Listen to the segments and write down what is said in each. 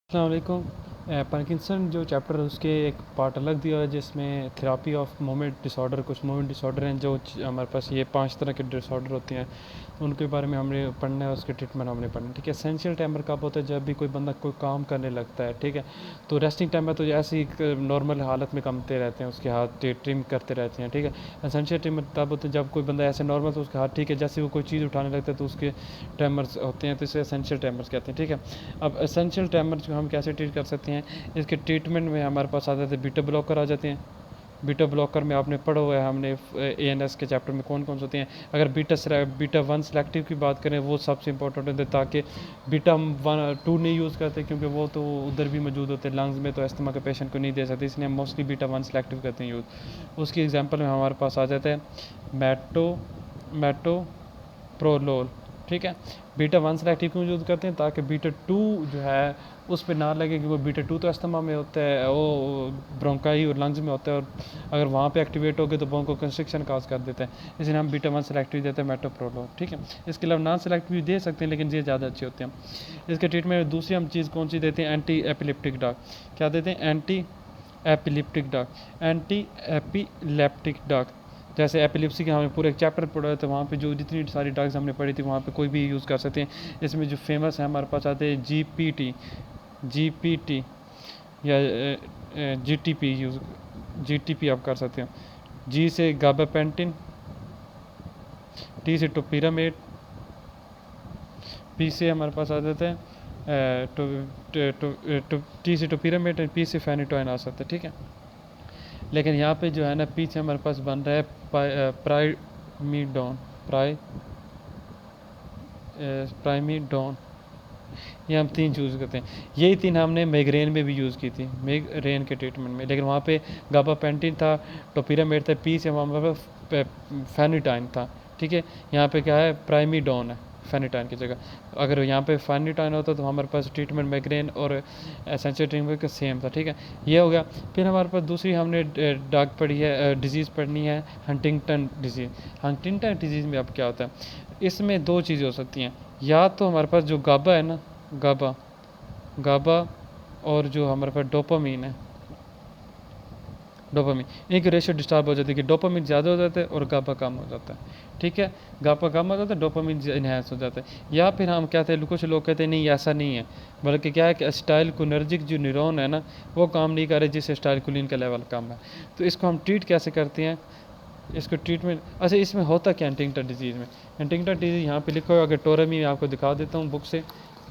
अस्सलाम वालेकुम। पार्किंसन जो चैप्टर है उसके एक पार्ट अलग दिया है जिसमें थेरापी ऑफ मोमेंट डिसऑर्डर, कुछ मोमेंट डिसऑर्डर हैं जो हमारे पास ये 5 तरह के डिसऑर्डर होते हैं, तो उनके बारे में हमने पढ़ना है, उसके ट्रीटमेंट हमने पढ़ना है। ठीक है। एसेंशियल टाइमर कब होता है? जब भी कोई बंदा कोई काम करने लगता है। ठीक है। तो रेस्टिंग टाइमर तो ऐसे ही नॉर्मल हालत में कमते रहते हैं, उसके हाथ ट्रिम करते रहते हैं। ठीक है। एसेंशियल टाइमर तब होता है जब कोई बंदा ऐसे नॉर्मल तो उसके हाथ, ठीक है, जैसे वो कोई चीज़ उठाने लगता है तो उसके टाइमर्स होते हैं, तो इसे एसेंशियल टाइमर्स कहते हैं। ठीक है। अब एसेंशियल टाइमर जो हम कैसे ट्रीट कर सकते हैं, इसके ट्रीटमेंट में हमारे पास आ जाते हैं बीटा ब्लॉकर आ जाते हैं। बीटा ब्लॉकर में आपने पढ़ा हुआ है, हमने ANS के चैप्टर में कौन कौन से होते हैं। अगर बीटा वन सेलेक्टिव की बात करें वो सबसे इंपॉर्टेंट होते हैं, ताकि बीटा वन टू नहीं यूज़ करते क्योंकि वो तो उधर भी मौजूद होते हैं लंग्स में, तो अस्थमा के पेशेंट को नहीं दे सकते, इसलिए हम मोस्टली बीटा वन सेलेक्टिव करते हैं यूज़। उसकी एग्जाम्पल में हमारे पास आ जाता है मेटो प्रोलोल। ठीक है। बीटा वन सेलेक्टिव क्यों यूज़ करते हैं? ताकि बीटा टू जो है उस पर ना लगे, क्योंकि बीटा टू तो अस्थमा में होता है, वो ब्रोंकाई और लंग्स में होता है, और अगर वहाँ पे एक्टिवेट हो गए तो ब्रोंको कंस्ट्रिक्शन काज कर देता है, इसलिए हम बीटा वन सेलेक्टिव देते हैं मेटोप्रोलोल। ठीक है। इसके अलावा नॉन सेलेक्टिव भी दे सकते हैं, लेकिन ये ज़्यादा अच्छे होते हैं। इसके ट्रीटमेंट में दूसरी हम चीज़ कौन सी देते हैं? Anti epileptic drug. क्या देते हैं? Anti epileptic drug. Anti epileptic drug, जैसे एपिलिप्सी का हमने पूरा एक चैप्टर पढ़ा है, तो वहाँ पे जो जितनी सारी ड्रग्स हमने पढ़ी थी वहाँ पे कोई भी यूज़ कर सकते हैं। इसमें जो फेमस है हमारे पास आते हैं जीपीटी या जीटीपी यूज़, जीटीपी आप कर सकते हो। जी से गाबापेंटिन, टी से टोपिरामेट, पी से हमारे पास आ जाते हैं टी से टोपिरामेट, पी से फेनिटोइन आ सकता है। ठीक है। लेकिन यहाँ पे जो है ना, पी से हमारे पास बन रहा है प्राइमीडोन, प्राइमीडोन। ये हम 3 चूज़ करते हैं। यही 3 हमने माइग्रेन में भी यूज़ की थी, माइग्रेन के ट्रीटमेंट में, लेकिन वहाँ पे गाबापेंटिन था, टोपिरामेट था, पी से हमारे पास फेनिटाइन था। ठीक है। यहाँ पे क्या है? प्राइमीडोन है फेनिटाइन की जगह। अगर यहाँ पे फेनिटाइन होता तो हमारे पास ट्रीटमेंट माइग्रेन और एसेंशियल ट्रीटमेंट का सेम था। ठीक है। ये हो गया। फिर हमारे पास दूसरी हमने ड्रग पढ़ी है, डिजीज़ पढ़नी है, हंटिंगटन डिजीज़। हंटिंगटन डिजीज़ में अब क्या होता है? इसमें 2 चीज़ें हो सकती हैं, या तो हमारे पास जो गाबा है ना, गाबा गाबा और जो हमारे पास डोपामीन है, डोपामीन, इनकी रेशियो डिस्टर्ब हो जाती है कि डोपामीन ज़्यादा हो जाता है और गाबा कम हो जाता है। ठीक है। गाबा कम हो जाता है, डोपामीन इन्हेंस हो जाता है। या फिर हम कहते हैं, कुछ लोग कहते हैं नहीं ऐसा नहीं है, बल्कि क्या है कि एसिटाइलकोलिनर्जिक जो न्यूरॉन है ना वो काम नहीं कर रहे, जिससे एसिटाइलकोलिन का लेवल कम है। तो इसको हम ट्रीट कैसे करते हैं? इसको ट्रीटमेंट, अच्छा इसमें होता क्या हंटिंगटन डिजीज़ में? हंटिंगटन डिजीज़ यहाँ पे लिखा हुआ है, अगर टोरमी आपको दिखा देता हूँ बुक से,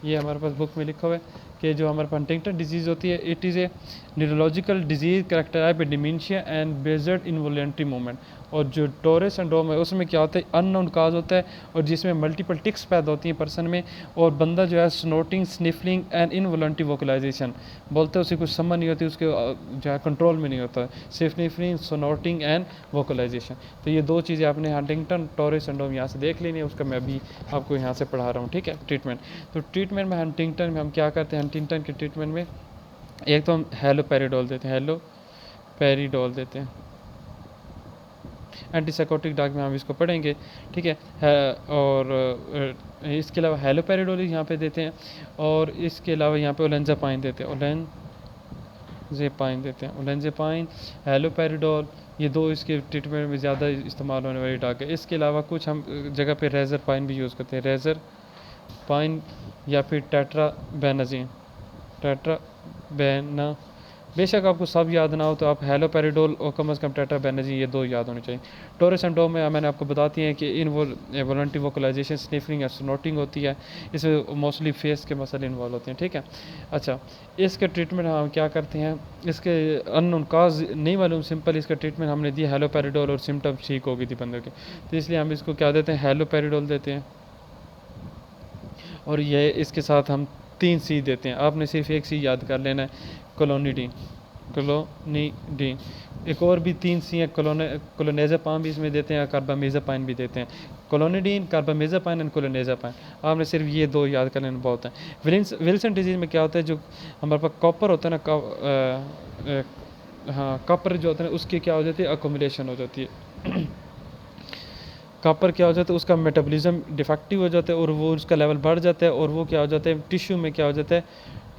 ये हमारे पास बुक में लिखा हुआ है कि जो हमारे पास हंटिंगटन डिजीज़ होती है, it is a neurological disease characterized by dementia and bizarre involuntary movement. और जो टोरे सिंड्रोम है उसमें क्या होता है? अननोन काज होता है, और जिसमें मल्टीपल टिक्स पैदा होती हैं पर्सन में, और बंदा जो है स्नोटिंग, स्निफलिंग एंड इनवॉलेंट्री वोकलाइजेशन बोलते हैं, उसे कुछ समझ नहीं होती, उसके जो है कंट्रोल में नहीं होता है, स्निफलिंग, स्नोटिंग एंड वोकलाइजेशन। तो ये 2 चीज़ें आपने हंटिंगटन टोरे सिंड्रोम यहाँ से देख लेनी है, उसका मैं अभी आपको यहाँ से पढ़ा रहा हूँ। ठीक है। ट्रीटमेंट, तो ट्रीटमेंट में हंटिंगटन में हम क्या करते हैं? हंटिंगटन के ट्रीटमेंट में एक तो हम हेलोपेरिडोल देते हैं, हेलोपेरिडोल देते हैं। एंटीसाइकोटिक ड्रग में हम इसको पढ़ेंगे। ठीक है। और इसके अलावा हेलोपेरिडोल यहाँ पे देते हैं, और इसके अलावा यहाँ पे ओलेंजापाइन देते हैं, ओलेंजापाइन, हेलोपेरिडोल, ये 2 इसके ट्रीटमेंट में ज़्यादा इस्तेमाल होने वाली ड्रग है। इसके अलावा कुछ हम जगह पे रेजरपाइन भी यूज़ करते हैं, रेजरपाइन या फिर टेट्राबेनाजीन, टेट्राबेना। बेशक आपको सब याद ना हो तो आप हेलोपेरिडोल और कम से कम टेट्राबेनाजीन, ये 2 याद होने चाहिए। टोरे सिंड्रोम में मैंने आपको बताती हैं कि इनवॉलेंट्री वोकलाइजेशन, स्निफलिंग या स्नोटिंग होती है, इसमें मोस्टली फेस के मसले इन्वॉल्व होते हैं। ठीक है। अच्छा, इसके ट्रीटमेंट हम क्या करते हैं? इसके अननोन काज नहीं मालूम, सिंपल इसका ट्रीटमेंट हमने दिया हेलोपेरिडोल और सिम्टम ठीक हो गई थी बंदे के, तो इसलिए हम इसको क्या देते हैं? हेलोपेरिडोल देते हैं। और ये इसके साथ हम 3 सी देते हैं, आपने सिर्फ एक सी याद कर लेना है, क्लोनिडीन। एक और भी 3 सी हैं, क्लोनेजापाइन भी इसमें देते हैं, कार्बामेजापाइन भी देते हैं। क्लोनिडीन, कार्बामेजापाइन एंड क्लोनेजापाइन, आपने सिर्फ ये 2 याद कर लेना बहुत है। विल्सन डिजीज़ में क्या होता है? जो हमारे पास कॉपर होता है ना, हाँ कॉपर जो होता है उसकी क्या हो जाती है? अकोमुलेशन हो जाती है। कॉपर क्या हो जाता है? उसका मेटाबॉलिज्म डिफेक्टिव हो जाता है और वो उसका लेवल बढ़ जाता है, और वो क्या हो जाता है? टिश्यू में क्या हो जाता है?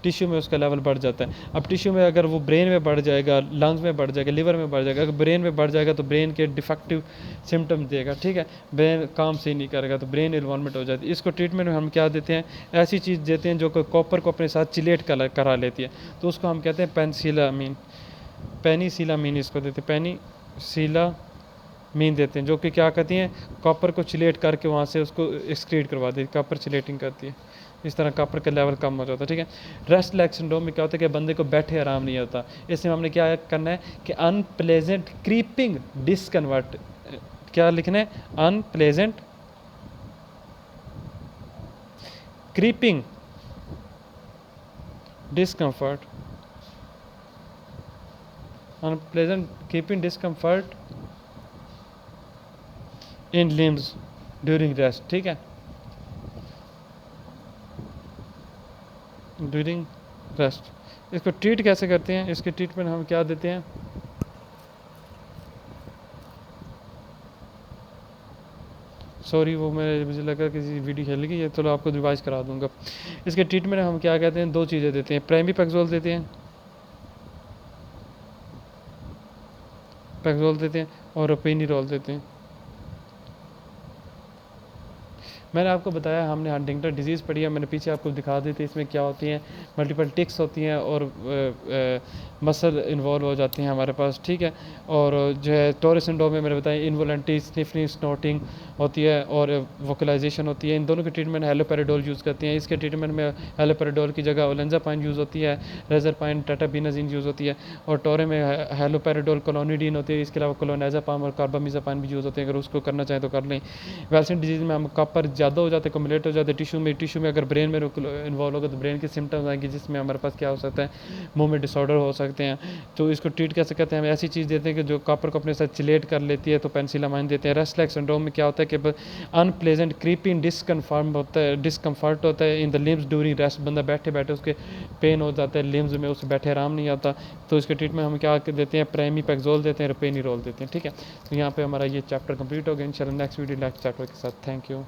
टिश्यू में उसका लेवल बढ़ जाता है। अब टिश्यू में अगर वो ब्रेन में बढ़ जाएगा, लंग्स में बढ़ जाएगा, लिवर में बढ़ जाएगा, अगर ब्रेन में बढ़ जाएगा तो ब्रेन के डिफेक्टिव सिम्टम देगा, ठीक है, ब्रेन काम से नहीं करेगा, तो ब्रेन इन्वॉल्वमेंट हो जाती है। इसको ट्रीटमेंट में हम क्या देते हैं, ऐसी चीज़ देते हैं जो कॉपर को अपने साथ चिलेट करा लेती है, तो उसको हम कहते हैं पेनिसिलामीन इसको देते हैं, पेनिसिलामीन देते हैं, जो कि क्या करती हैं, कॉपर को चिलेट करके वहाँ से उसको एक्सक्रीट करवा देती है, कॉपर चिलेटिंग करती है, इस तरह कॉपर का लेवल कम हो जाता है, ठीक है। रेस्ट लैक सिंड्रोम में क्या होता है कि बंदे को बैठे आराम नहीं होता, इसमें हमने क्या करना है कि अनप्लेजेंट क्रीपिंग डिसकन्वर्ट, क्या लिखना है, unpleasant creeping discomfort, unpleasant keeping discomfort in limbs during rest, ठीक है, ड्यूरिंग रेस्ट। इसको ट्रीट कैसे करते हैं, इसके ट्रीटमेंट हम क्या देते हैं, सॉरी वो मुझे लगा किसी वीडियो खेल गई है, चलो आपको रिवाइज करा दूंगा। इसके ट्रीटमेंट हम क्या कहते हैं, दो चीज़ें देते हैं, प्राइमीपेक्सोल देते हैं, और रोपेनिरोल देते हैं। मैंने आपको बताया हमने हंटिंगटन डिजीज़ पढ़ी है, मैंने पीछे आपको दिखा दी थी, इसमें क्या होती हैं, मल्टीपल टिक्स होती हैं और मसल इन्वॉल्व हो जाती हैं हमारे पास, ठीक है। और जो है टोरेस सिंड्रोम में मैंने बताया इनवॉलंटरी स्निफिंग स्नॉटिंग होती है और वोकलाइजेशन होती है। इन दोनों की ट्रीटमेंट हेलोपेराडोल यूज़ करती हैं। इसके ट्रीटमेंट में हेलोपेराडोल की जगह ओलेंजापाइन यूज़ होती है, रेजरपाइन, टेट्राबीनाजिन यूज़ होती है, और टोरे में हेलोपेराडोल क्लोनिडीन होती है, इसके अलावा क्लोनाजापाम और कार्बामिजापाइन भी यूज़ होते हैं, अगर उसको करना चाहें तो कर लें। वैल्सन डिजीज़ में हम कॉपर ज़्यादा हो जाते हैं, कम्युलेट हो जाते हैं टिश्यू में अगर ब्रेन में इन्वॉल्व होगा तो ब्रेन के सिम्टम्स आएंगे, जिसमें हमारे पास क्या हो सकता है, मूवमेंट डिसऑर्डर हो सकते हैं। तो इसको ट्रीट कैसे करते हैं, हम ऐसी चीज़ देते हैं कि जो कॉपर को अपने साथ चिलेट कर लेती है, तो पेनिसिलामाइन देते हैं। रेस्ट लैक सिंड्रोम में क्या होता है कि अनप्लेजेंट क्रीपिंग डिस्कम्फर्ट होता है in the limbs during rest, बंदा बैठे बैठे उसके पेन हो जाता है लिम्स में, उससे बैठे आराम नहीं आता, तो इसके ट्रीटमेंट हम क्या देते हैं, प्राइमीपेक्सोल देते हैं, रोपेनिरोल देते हैं, ठीक है। तो यहाँ पे हमारा ये चैप्टर कंप्लीट हो गया। इंशाल्लाह नेक्स्ट वीडियो नेक्स्ट चैप्टर के साथ। Thank you.